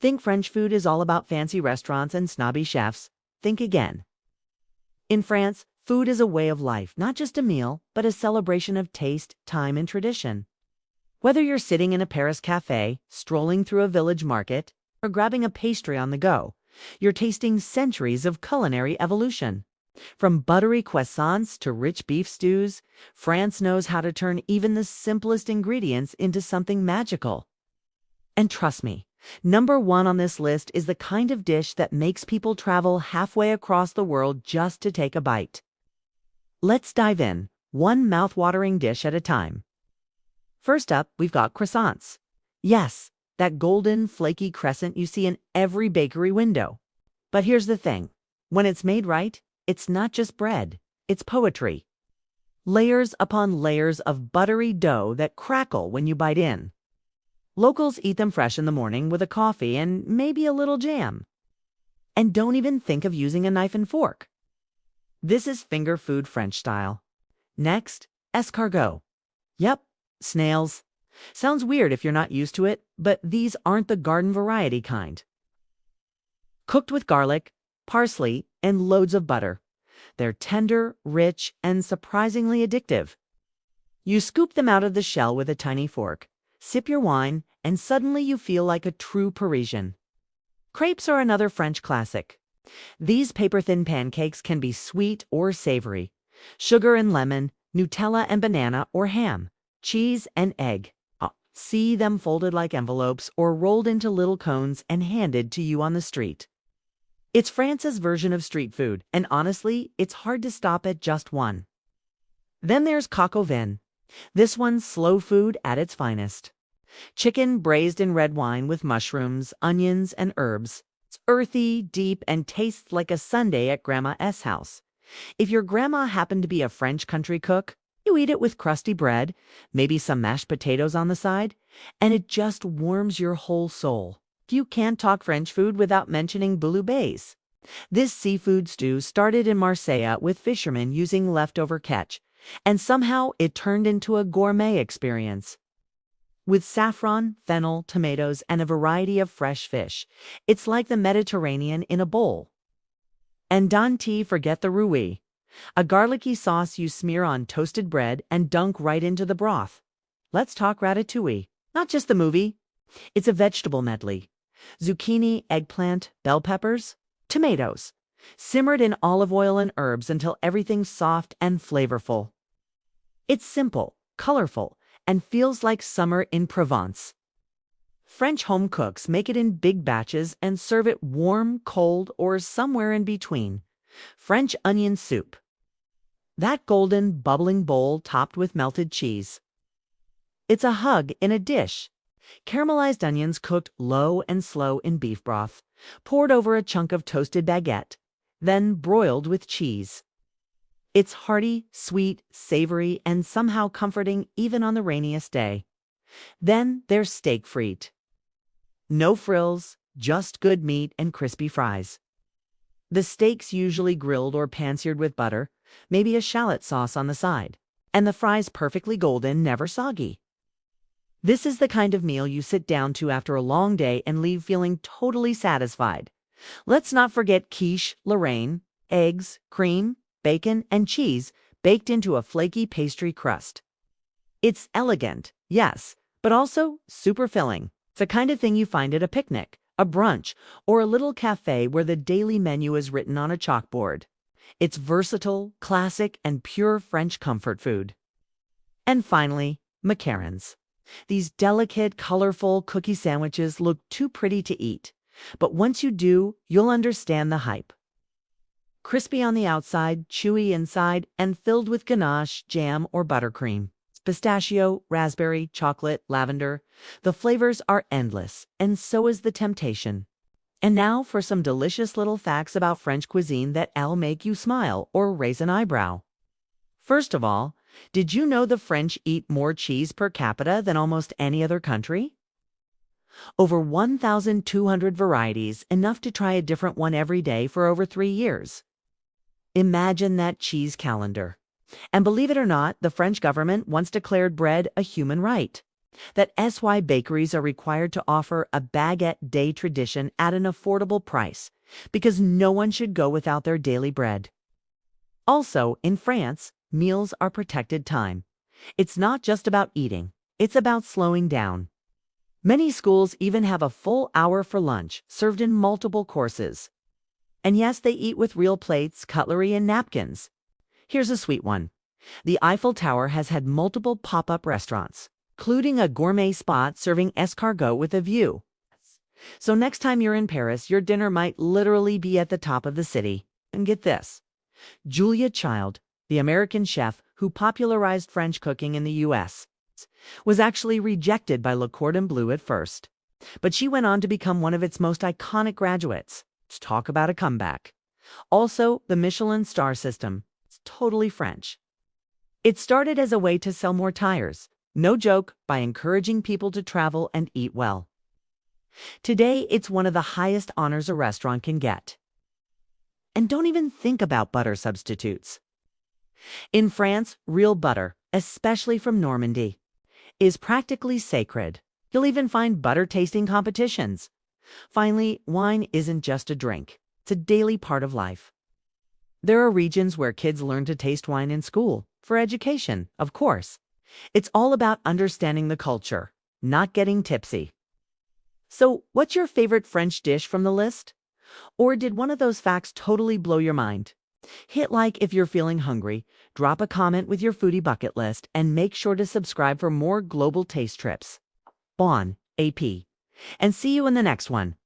Think French food is all about fancy restaurants and snobby chefs? Think again. In France, food is a way of life, not just a meal, but a celebration of taste, time, and tradition. Whether you're sitting in a Paris cafe, strolling through a village market, or grabbing a pastry on the go, you're tasting centuries of culinary evolution. From buttery croissants to rich beef stews, France knows how to turn even the simplest ingredients into something magical. And trust me, number one on this list is the kind of dish that makes people travel halfway across the world just to take a bite. Let's dive in, one mouth-watering dish at a time. First up, we've got croissants. Yes, that golden, flaky crescent you see in every bakery window. But here's the thing. When it's made right, it's not just bread, it's poetry. Layers upon layers of buttery dough that crackle when you bite in. Locals eat them fresh in the morning with a coffee and maybe a little jam. And don't even think of using a knife and fork. This is finger food French style. Next, escargot. Yep, snails. Sounds weird if you're not used to it, but these aren't the garden variety kind. Cooked with garlic, parsley, and loads of butter. They're tender, rich, and surprisingly addictive. You scoop them out of the shell with a tiny fork, sip your wine, and suddenly you feel like a true Parisian. Crepes are another French classic. These paper-thin pancakes can be sweet or savory. Sugar and lemon, Nutella and banana or ham, cheese and egg. See them folded like envelopes or rolled into little cones and handed to you on the street. It's France's version of street food, and honestly, it's hard to stop at just one. Then there's Coco Vin. This one's slow food at its finest. Chicken braised in red wine with mushrooms, onions, and herbs. It's earthy, deep, and tastes like a sundae at Grandma S' house. If your grandma happened to be a French country cook, you eat it with crusty bread, maybe some mashed potatoes on the side, and it just warms your whole soul. You can't talk French food without mentioning Bulu Bays. This seafood stew started in Marseille with fishermen using leftover catch, and somehow it turned into a gourmet experience. With saffron, fennel, tomatoes, and a variety of fresh fish, it's like the Mediterranean in a bowl. And don't forget the rouille, a garlicky sauce you smear on toasted bread and dunk right into the broth. Let's talk ratatouille, not just the movie. It's a vegetable medley. Zucchini, eggplant, bell peppers, tomatoes, simmered in olive oil and herbs until everything's soft and flavorful. It's simple, colorful, and feels like summer in Provence. French home cooks make it in big batches and serve it warm, cold, or somewhere in between. French onion soup. That golden, bubbling bowl topped with melted cheese. It's a hug in a dish. Caramelized onions cooked low and slow in beef broth, poured over a chunk of toasted baguette, then broiled with cheese. It's hearty, sweet, savory, and somehow comforting even on the rainiest day. Then there's steak frite. No frills, just good meat and crispy fries. The steak's usually grilled or pan-seared with butter, maybe a shallot sauce on the side, and the fries perfectly golden, never soggy. This is the kind of meal you sit down to after a long day and leave feeling totally satisfied. Let's not forget Kiche Lorraine, eggs, cream, bacon, and cheese baked into a flaky pastry crust. It's elegant, yes, but also super filling. It's the kind of thing you find at a picnic, a brunch, or a little cafe where the daily menu is written on a chalkboard. It's versatile, classic, and pure French comfort food. And finally, macarons. These delicate, colorful cookie sandwiches look too pretty to eat, but once you do, you'll understand the hype. Crispy on the outside, chewy inside, and filled with ganache, jam, or buttercream. Pistachio, raspberry, chocolate, lavender. The flavors are endless, and so is the temptation. And now for some delicious little facts about French cuisine that'll make you smile or raise an eyebrow. First of all, did you know the French eat more cheese per capita than almost any other country? Over 1,200 varieties, enough to try a different one every day for over 3 years. Imagine that cheese calendar. And believe it or not, the French government once declared bread a human right. That's why bakeries are required to offer a baguette day tradition at an affordable price, because no one should go without their daily bread. Also, in France, meals are protected time. It's not just about eating, it's about slowing down. Many schools even have a full hour for lunch, served in multiple courses. And yes, they eat with real plates, cutlery, and napkins. Here's a sweet one. The Eiffel Tower has had multiple pop-up restaurants, including a gourmet spot serving escargot with a view. So next time you're in Paris, your dinner might literally be at the top of the city. And get this. Julia Child, the American chef who popularized French cooking in the U.S., was actually rejected by Le Cordon Bleu at first. But she went on to become one of its most iconic graduates. Let's talk about a comeback. Also, the Michelin star system. It's totally French. It started as a way to sell more tires. No joke, by encouraging people to travel and eat well. Today, it's one of the highest honors a restaurant can get. And don't even think about butter substitutes. In France, real butter, especially from Normandy, is practically sacred. You'll even find butter tasting competitions. Finally, wine isn't just a drink. It's a daily part of life. There are regions where kids learn to taste wine in school, for education, of course. It's all about understanding the culture, not getting tipsy. So, what's your favorite French dish from the list? Or did one of those facts totally blow your mind? Hit like if you're feeling hungry, drop a comment with your foodie bucket list, and make sure to subscribe for more global taste trips. Bon AP. And see you in the next one.